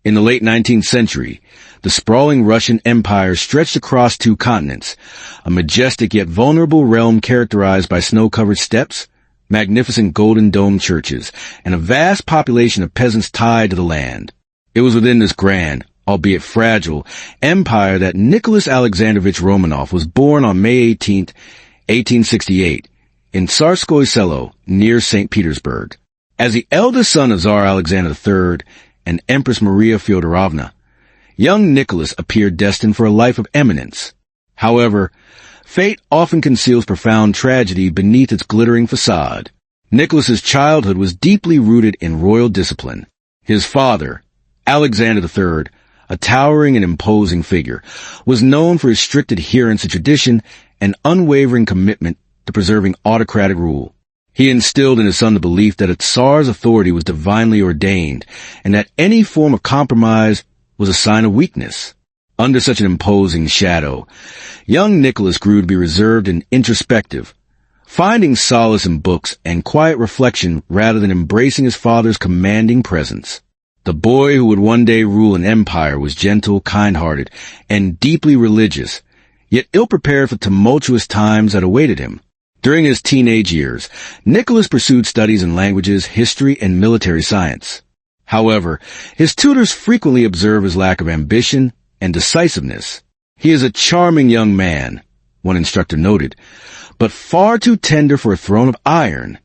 In the late 19th century, the sprawling Russian Empire stretched across 2 continents, a majestic yet vulnerable realm characterized by snow-covered steppes, magnificent golden-domed churches, and a vast population of peasants tied to the land. It was within this grand, albeit fragile, empire that Nicholas Alexandrovich Romanov was born on May 18, 1868, in Tsarskoye Selo, near St. Petersburg. As the eldest son of Tsar Alexander III and Empress Maria Fyodorovna, young Nicholas appeared destined for a life of eminence. However, fate often conceals profound tragedy beneath its glittering facade. Nicholas's childhood was deeply rooted in royal discipline. His father, Alexander III, a towering and imposing figure, was known for his strict adherence to tradition and unwavering commitment to preserving autocratic rule. He instilled in his son the belief that a Tsar's authority was divinely ordained, and that any form of compromise was a sign of weakness. Under such an imposing shadow, young Nicholas grew to be reserved and introspective, finding solace in books and quiet reflection rather than embracing his father's commanding presence. The boy who would one day rule an empire was gentle, kind-hearted, and deeply religious, yet ill-prepared for tumultuous times that awaited him. During his teenage years, Nicholas pursued studies in languages, history, and military science. However, his tutors frequently observe his lack of ambition and decisiveness. "He is a charming young man," one instructor noted, "but far too tender for a throne of iron."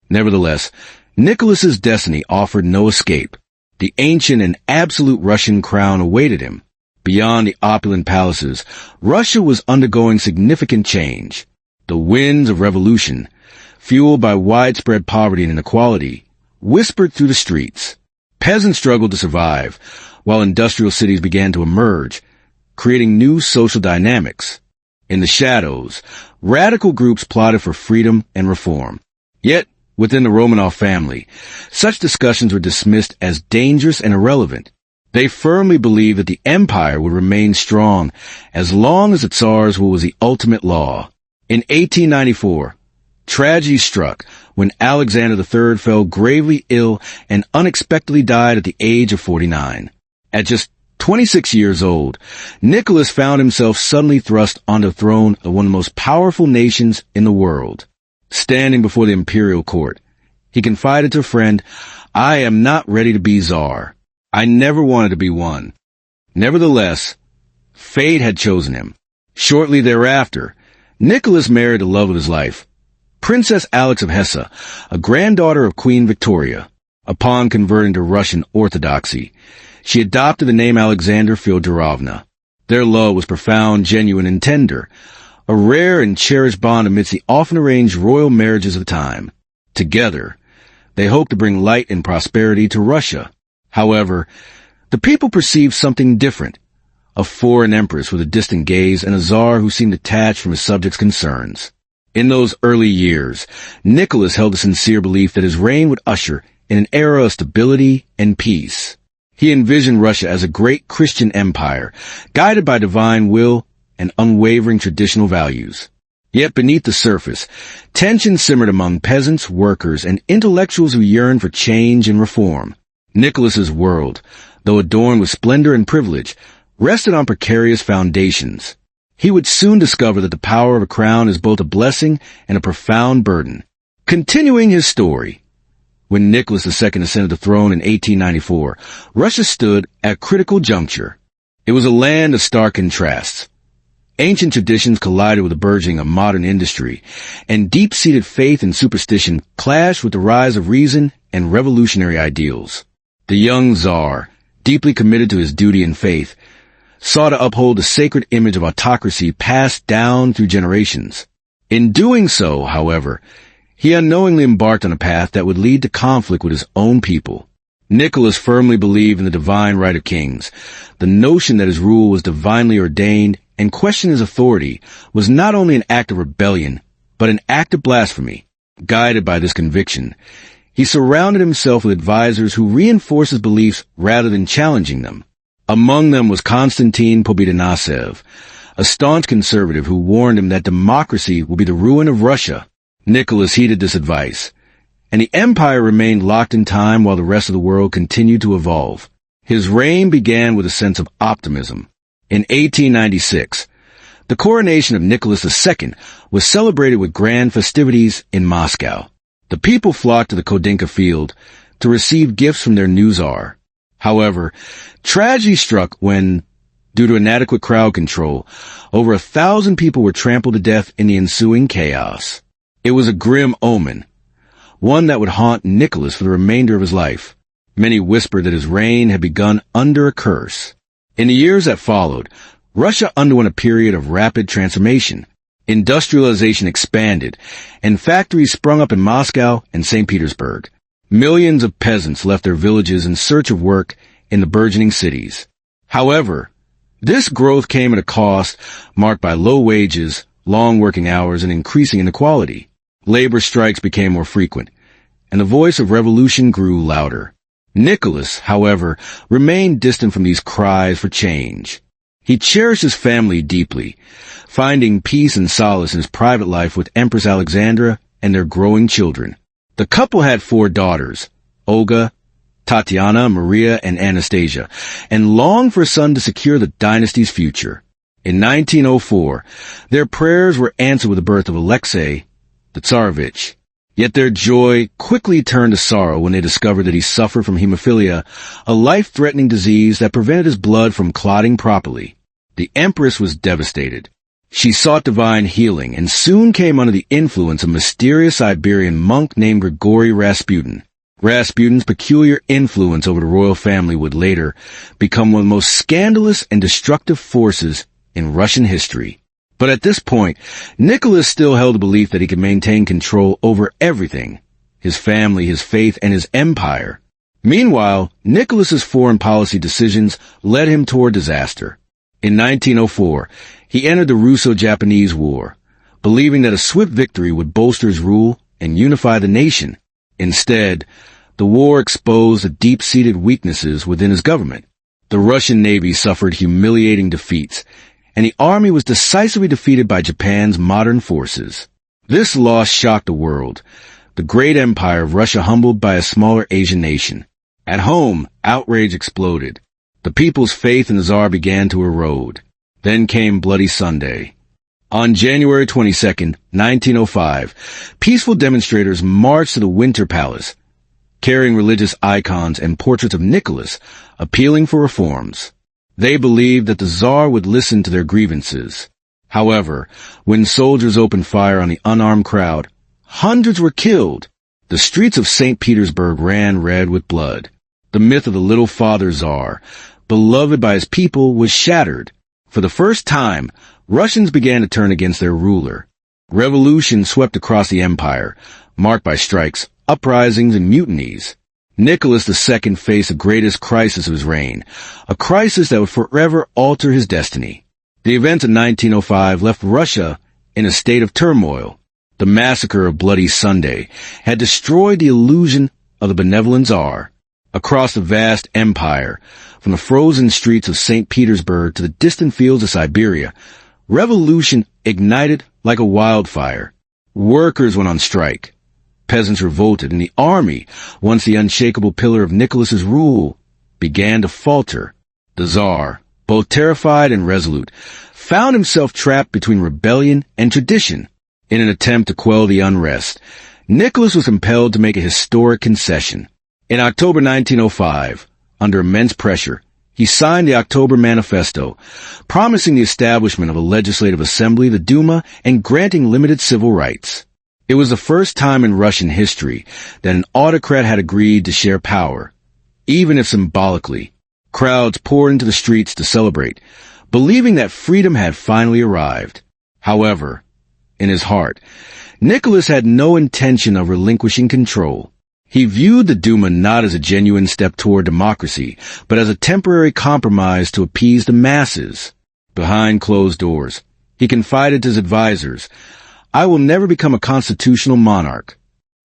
Nevertheless, Nicholas's destiny offered no escape. The ancient and absolute Russian crown awaited him. Beyond the opulent palaces, Russia was undergoing significant change. The winds of revolution, fueled by widespread poverty and inequality, whispered through the streets. Peasants struggled to survive, while industrial cities began to emerge, creating new social dynamics. In the shadows, radical groups plotted for freedom and reform. Yet, within the Romanov family, such discussions were dismissed as dangerous and irrelevant. They firmly believed that the empire would remain strong as long as the Tsar's rule was the ultimate law. In 1894, tragedy struck when Alexander III fell gravely ill and unexpectedly died at the age of 49. At just 26 years old, Nicholas found himself suddenly thrust onto the throne of one of the most powerful nations in the world. Standing before the imperial court, he confided to a friend, "I am not ready to be Tsar. I never wanted to be one." Nevertheless, fate had chosen him. Shortly thereafter, Nicholas married the love of his life, Princess Alex of Hesse, a granddaughter of Queen Victoria. Upon converting to Russian Orthodoxy, she adopted the name Alexander Fyodorovna. Their love was profound, genuine, and tender, a rare and cherished bond amidst the often arranged royal marriages of the time. Together, they hoped to bring light and prosperity to Russia. However, the people perceived something different. A foreign empress with a distant gaze and a czar who seemed detached from his subjects' concerns. In those early years, Nicholas held a sincere belief that his reign would usher in an era of stability and peace. He envisioned Russia as a great Christian empire, guided by divine will and unwavering traditional values. Yet beneath the surface, tension simmered among peasants, workers, and intellectuals who yearned for change and reform. Nicholas's world, though adorned with splendor and privilege, rested on precarious foundations. He would soon discover that the power of a crown is both a blessing and a profound burden. Continuing his story, when Nicholas II ascended the throne in 1894, Russia stood at a critical juncture. It was a land of stark contrasts. Ancient traditions collided with the burgeoning of modern industry, and deep-seated faith and superstition clashed with the rise of reason and revolutionary ideals. The young Tsar, deeply committed to his duty and faith, sought to uphold the sacred image of autocracy passed down through generations. In doing so, however, he unknowingly embarked on a path that would lead to conflict with his own people. Nicholas firmly believed in the divine right of kings. The notion that his rule was divinely ordained and questioned his authority was not only an act of rebellion, but an act of blasphemy. Guided by this conviction, he surrounded himself with advisors who reinforced his beliefs rather than challenging them. Among them was Konstantin Pobedonosov, a staunch conservative who warned him that democracy would be the ruin of Russia. Nicholas heeded this advice, and the empire remained locked in time while the rest of the world continued to evolve. His reign began with a sense of optimism. In 1896, the coronation of Nicholas II was celebrated with grand festivities in Moscow. The people flocked to the Kodinka field to receive gifts from their new Tsar. However, tragedy struck when, due to inadequate crowd control, over 1,000 people were trampled to death in the ensuing chaos. It was a grim omen, one that would haunt Nicholas for the remainder of his life. Many whispered that his reign had begun under a curse. In the years that followed, Russia underwent a period of rapid transformation. Industrialization expanded, and factories sprung up in Moscow and St. Petersburg. Millions of peasants left their villages in search of work in the burgeoning cities. However, this growth came at a cost marked by low wages, long working hours, and increasing inequality. Labor strikes became more frequent, and the voice of revolution grew louder. Nicholas, however, remained distant from these cries for change. He cherished his family deeply, finding peace and solace in his private life with Empress Alexandra and their growing children. The couple had 4 daughters, Olga, Tatiana, Maria, and Anastasia, and longed for a son to secure the dynasty's future. In 1904, their prayers were answered with the birth of Alexei, the Tsarevich. Yet their joy quickly turned to sorrow when they discovered that he suffered from hemophilia, a life-threatening disease that prevented his blood from clotting properly. The Empress was devastated. She sought divine healing and soon came under the influence of a mysterious Siberian monk named Grigory Rasputin. Rasputin's peculiar influence over the royal family would later become one of the most scandalous and destructive forces in Russian history. But at this point, Nicholas still held the belief that he could maintain control over everything: his family, his faith, and his empire. Meanwhile, Nicholas's foreign policy decisions led him toward disaster. In 1904, he entered the Russo-Japanese War, believing that a swift victory would bolster his rule and unify the nation. Instead, the war exposed the deep-seated weaknesses within his government. The Russian Navy suffered humiliating defeats, and the army was decisively defeated by Japan's modern forces. This loss shocked the world, the great empire of Russia humbled by a smaller Asian nation. At home, outrage exploded. The people's faith in the Tsar began to erode. Then came Bloody Sunday. On January 22, 1905, peaceful demonstrators marched to the Winter Palace, carrying religious icons and portraits of Nicholas, appealing for reforms. They believed that the Tsar would listen to their grievances. However, when soldiers opened fire on the unarmed crowd, hundreds were killed. The streets of St. Petersburg ran red with blood. The myth of the little father Tsar, beloved by his people, was shattered. For the first time, Russians began to turn against their ruler. Revolution swept across the empire, marked by strikes, uprisings, and mutinies. Nicholas II faced the greatest crisis of his reign, a crisis that would forever alter his destiny. The events of 1905 left Russia in a state of turmoil. The massacre of Bloody Sunday had destroyed the illusion of the benevolent Tsar. Across the vast empire, from the frozen streets of St. Petersburg to the distant fields of Siberia, revolution ignited like a wildfire. Workers went on strike. Peasants revolted, and the army, once the unshakable pillar of Nicholas's rule, began to falter. The Tsar, both terrified and resolute, found himself trapped between rebellion and tradition. In an attempt to quell the unrest, Nicholas was compelled to make a historic concession. In October 1905, under immense pressure, he signed the October Manifesto, promising the establishment of a legislative assembly, the Duma, and granting limited civil rights. It was the first time in Russian history that an autocrat had agreed to share power, even if symbolically. Crowds poured into the streets to celebrate, believing that freedom had finally arrived. However, in his heart, Nicholas had no intention of relinquishing control. He viewed the Duma not as a genuine step toward democracy, but as a temporary compromise to appease the masses. Behind closed doors, he confided to his advisors, "I will never become a constitutional monarch."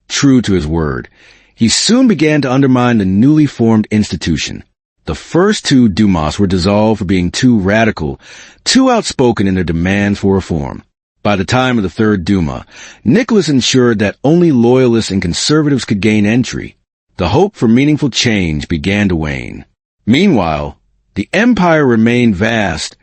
True to his word, he soon began to undermine the newly formed institution. The first 2 Dumas were dissolved for being too radical, too outspoken in their demands for reform. By the time of the Third Duma, Nicholas ensured that only loyalists and conservatives could gain entry. The hope for meaningful change began to wane. Meanwhile, the empire remained vast,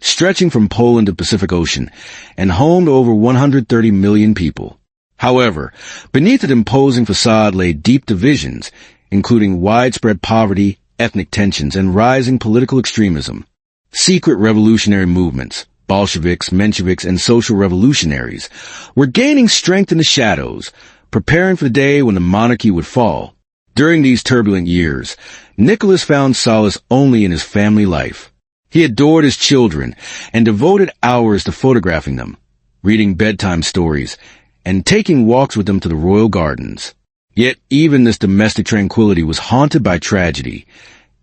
stretching from Poland to the Pacific Ocean, and home to over 130 million people. However, beneath its imposing facade lay deep divisions, including widespread poverty, ethnic tensions, and rising political extremism. Secret revolutionary movements, Bolsheviks, Mensheviks, and social revolutionaries, were gaining strength in the shadows, preparing for the day when the monarchy would fall. During these turbulent years, Nicholas found solace only in his family life. He adored his children and devoted hours to photographing them, reading bedtime stories, and taking walks with them to the royal gardens. Yet even this domestic tranquility was haunted by tragedy.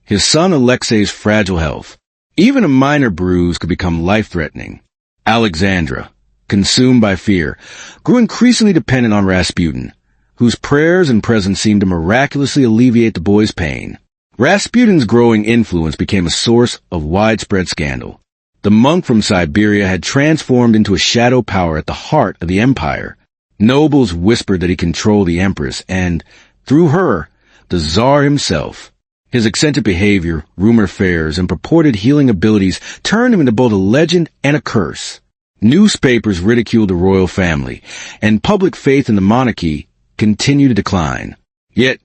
His son Alexei's fragile health. Even a minor bruise could become life-threatening. Alexandra, consumed by fear, grew increasingly dependent on Rasputin, whose prayers and presence seemed to miraculously alleviate the boy's pain. Rasputin's growing influence became a source of widespread scandal. The monk from Siberia had transformed into a shadow power at the heart of the empire. Nobles whispered that he controlled the empress and, through her, the Tsar himself. His eccentric behavior, rumor affairs, and purported healing abilities turned him into both a legend and a curse. Newspapers ridiculed the royal family, and public faith in the monarchy continued to decline. Yet,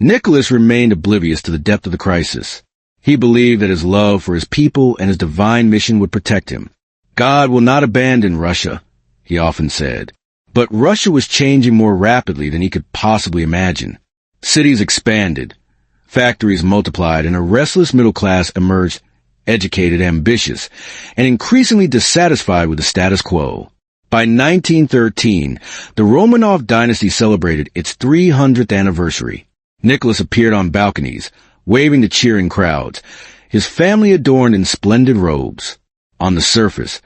Nicholas remained oblivious to the depth of the crisis. He believed that his love for his people and his divine mission would protect him. God will not abandon Russia, he often said. But Russia was changing more rapidly than he could possibly imagine. Cities expanded, factories multiplied, and a restless middle class emerged, educated, ambitious, and increasingly dissatisfied with the status quo. By 1913, the Romanov dynasty celebrated its 300th anniversary. Nicholas appeared on balconies, waving to cheering crowds, his family adorned in splendid robes. On the surface,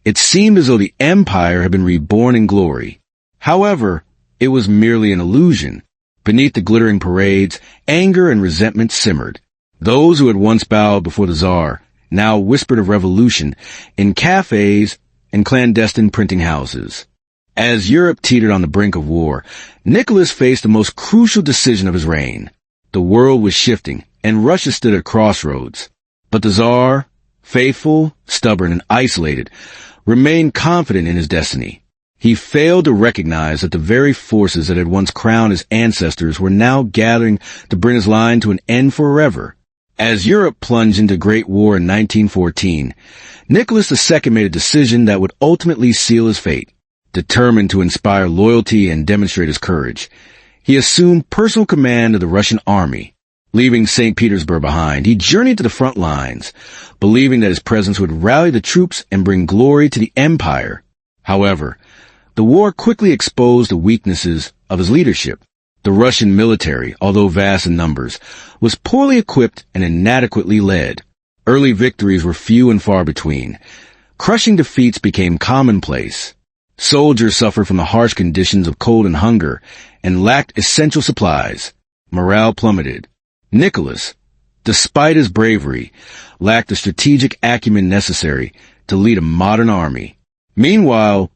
it seemed as though the empire had been reborn in glory. However, it was merely an illusion. Beneath the glittering parades, anger and resentment simmered. Those who had once bowed before the Tsar now whispered of revolution in cafes and clandestine printing houses. As Europe teetered on the brink of war, Nicholas faced the most crucial decision of his reign. The world was shifting, and Russia stood at a crossroads. But the Tsar, faithful, stubborn, and isolated, remained confident in his destiny. He failed to recognize that the very forces that had once crowned his ancestors were now gathering to bring his line to an end forever. As Europe plunged into Great War in 1914, Nicholas II made a decision that would ultimately seal his fate. Determined to inspire loyalty and demonstrate his courage, he assumed personal command of the Russian army. Leaving St. Petersburg behind, he journeyed to the front lines, believing that his presence would rally the troops and bring glory to the empire. However, the war quickly exposed the weaknesses of his leadership. The Russian military, although vast in numbers, was poorly equipped and inadequately led. Early victories were few and far between. Crushing defeats became commonplace. Soldiers suffered from the harsh conditions of cold and hunger and lacked essential supplies. Morale plummeted. Nicholas, despite his bravery, lacked the strategic acumen necessary to lead a modern army. Meanwhile,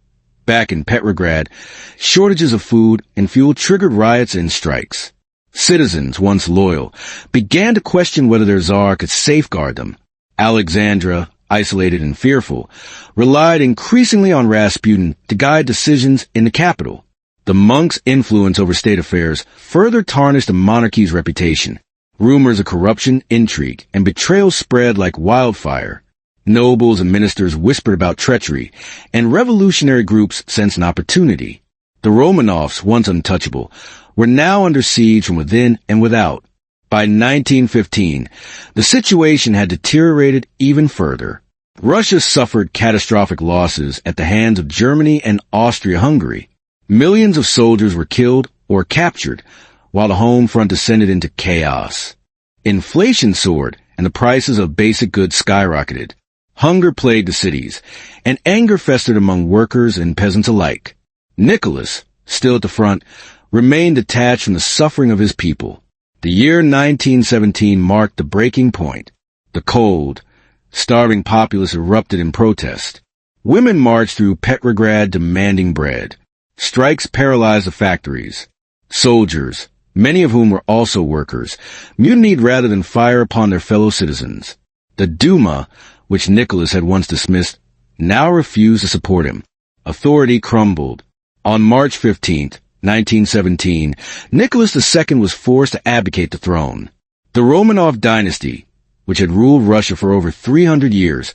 back in Petrograd, shortages of food and fuel triggered riots and strikes. Citizens, once loyal, began to question whether their Tsar could safeguard them. Alexandra, isolated and fearful, relied increasingly on Rasputin to guide decisions in the capital. The monk's influence over state affairs further tarnished the monarchy's reputation. Rumors of corruption, intrigue, and betrayal spread like wildfire. Nobles and ministers whispered about treachery, and revolutionary groups sensed an opportunity. The Romanovs, once untouchable, were now under siege from within and without. By 1915, the situation had deteriorated even further. Russia suffered catastrophic losses at the hands of Germany and Austria-Hungary. Millions of soldiers were killed or captured, while the home front descended into chaos. Inflation soared, and the prices of basic goods skyrocketed. Hunger plagued the cities, and anger festered among workers and peasants alike. Nicholas, still at the front, remained detached from the suffering of his people. The year 1917 marked the breaking point. The cold, starving populace erupted in protest. Women marched through Petrograd demanding bread. Strikes paralyzed the factories. Soldiers, many of whom were also workers, mutinied rather than fire upon their fellow citizens. The Duma, which Nicholas had once dismissed, now refused to support him. Authority crumbled. On March 15, 1917, Nicholas II was forced to abdicate the throne. The Romanov dynasty, which had ruled Russia for over 300 years,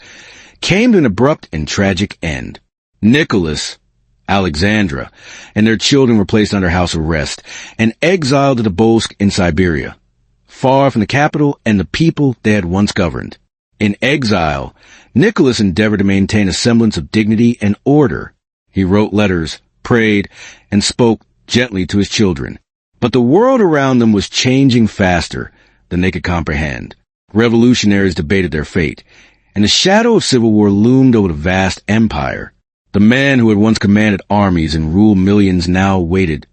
came to an abrupt and tragic end. Nicholas, Alexandra, and their children were placed under house arrest and exiled to Tobolsk in Siberia, far from the capital and the people they had once governed. In exile, Nicholas endeavored to maintain a semblance of dignity and order. He wrote letters, prayed, and spoke gently to his children. But the world around them was changing faster than they could comprehend. Revolutionaries debated their fate, and the shadow of civil war loomed over the vast empire. The man who had once commanded armies and ruled millions now waited,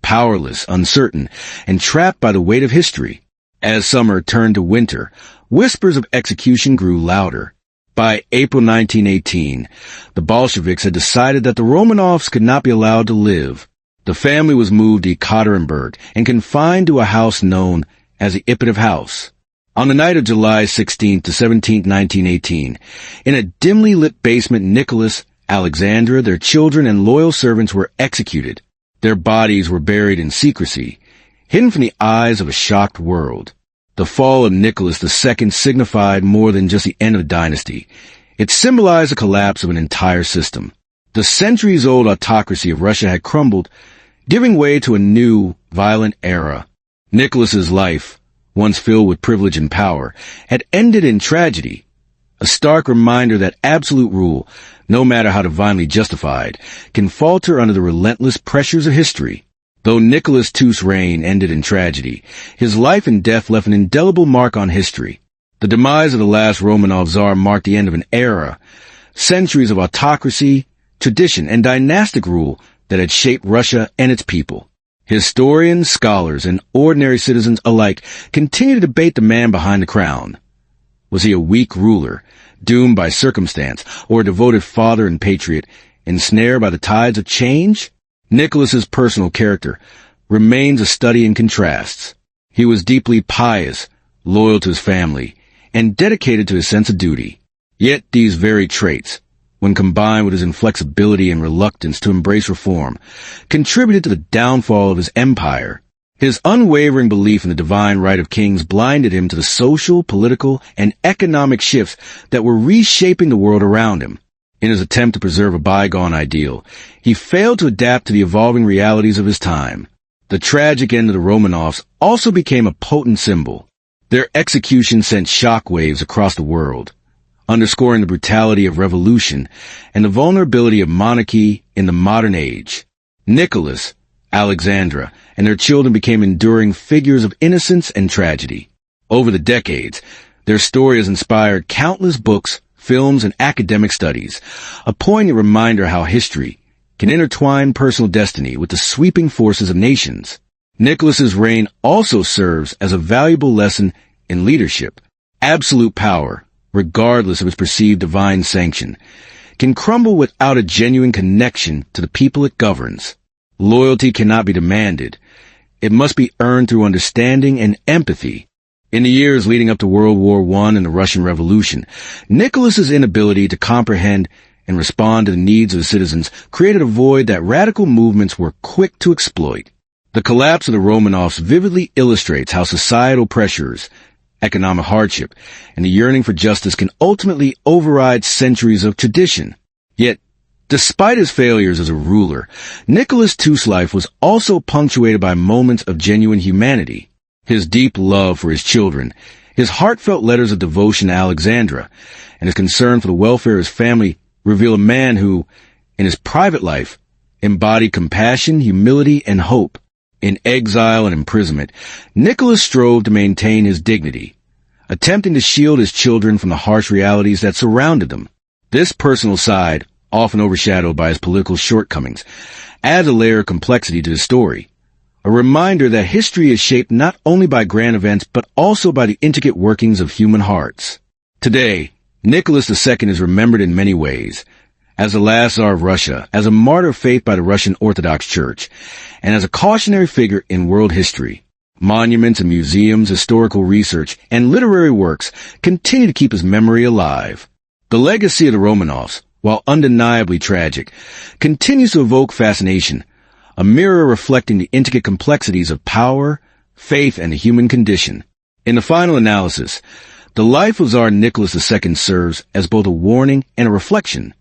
powerless, uncertain, and trapped by the weight of history. As summer turned to winter, whispers of execution grew louder. By April 1918, the Bolsheviks had decided that the Romanovs could not be allowed to live. The family was moved to Ekaterinburg and confined to a house known as the Ipatov House. On the night of July 16 to 17, 1918, in a dimly lit basement, Nicholas, Alexandra, their children, and loyal servants were executed. Their bodies were buried in secrecy, hidden from the eyes of a shocked world. The fall of Nicholas II signified more than just the end of a dynasty. It symbolized the collapse of an entire system. The centuries-old autocracy of Russia had crumbled, giving way to a new, violent era. Nicholas's life, once filled with privilege and power, had ended in tragedy. A stark reminder that absolute rule, no matter how divinely justified, can falter under the relentless pressures of history. Though Nicholas II's reign ended in tragedy, his life and death left an indelible mark on history. The demise of the last Romanov Tsar marked the end of an era, centuries of autocracy, tradition, and dynastic rule that had shaped Russia and its people. Historians, scholars, and ordinary citizens alike continue to debate the man behind the crown. Was he a weak ruler, doomed by circumstance, or a devoted father and patriot, ensnared by the tides of change? Nicholas's personal character remains a study in contrasts. He was deeply pious, loyal to his family, and dedicated to his sense of duty. Yet these very traits, when combined with his inflexibility and reluctance to embrace reform, contributed to the downfall of his empire. His unwavering belief in the divine right of kings blinded him to the social, political, and economic shifts that were reshaping the world around him. In his attempt to preserve a bygone ideal, he failed to adapt to the evolving realities of his time. The tragic end of the Romanovs also became a potent symbol. Their execution sent shockwaves across the world, underscoring the brutality of revolution and the vulnerability of monarchy in the modern age. Nicholas, Alexandra, and their children became enduring figures of innocence and tragedy. Over the decades, their story has inspired countless books, films, and academic studies, a poignant reminder how history can intertwine personal destiny with the sweeping forces of nations. Nicholas's reign also serves as a valuable lesson in leadership. Absolute power, regardless of its perceived divine sanction, can crumble without a genuine connection to the people it governs. Loyalty cannot be demanded. It must be earned through understanding and empathy. In the years leading up to World War I and the Russian Revolution, Nicholas's inability to comprehend and respond to the needs of his citizens created a void that radical movements were quick to exploit. The collapse of the Romanovs vividly illustrates how societal pressures, economic hardship, and the yearning for justice can ultimately override centuries of tradition. Yet, despite his failures as a ruler, Nicholas II's life was also punctuated by moments of genuine humanity. His deep love for his children, his heartfelt letters of devotion to Alexandra, and his concern for the welfare of his family reveal a man who, in his private life, embodied compassion, humility, and hope. In exile and imprisonment, Nicholas strove to maintain his dignity, attempting to shield his children from the harsh realities that surrounded them. This personal side, often overshadowed by his political shortcomings, adds a layer of complexity to his story. A reminder that history is shaped not only by grand events, but also by the intricate workings of human hearts. Today, Nicholas II is remembered in many ways, as the last Tsar of Russia, as a martyr of faith by the Russian Orthodox Church, and as a cautionary figure in world history. Monuments and museums, historical research, and literary works continue to keep his memory alive. The legacy of the Romanovs, while undeniably tragic, continues to evoke fascination, a mirror reflecting the intricate complexities of power, faith, and the human condition. In the final analysis, the life of Tsar Nicholas II serves as both a warning and a reflection.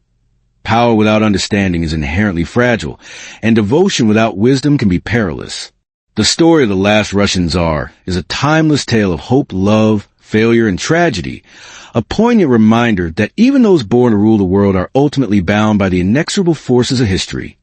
Power without understanding is inherently fragile, and devotion without wisdom can be perilous. The story of the last Russian Tsar is a timeless tale of hope, love, failure, and tragedy, a poignant reminder that even those born to rule the world are ultimately bound by the inexorable forces of history.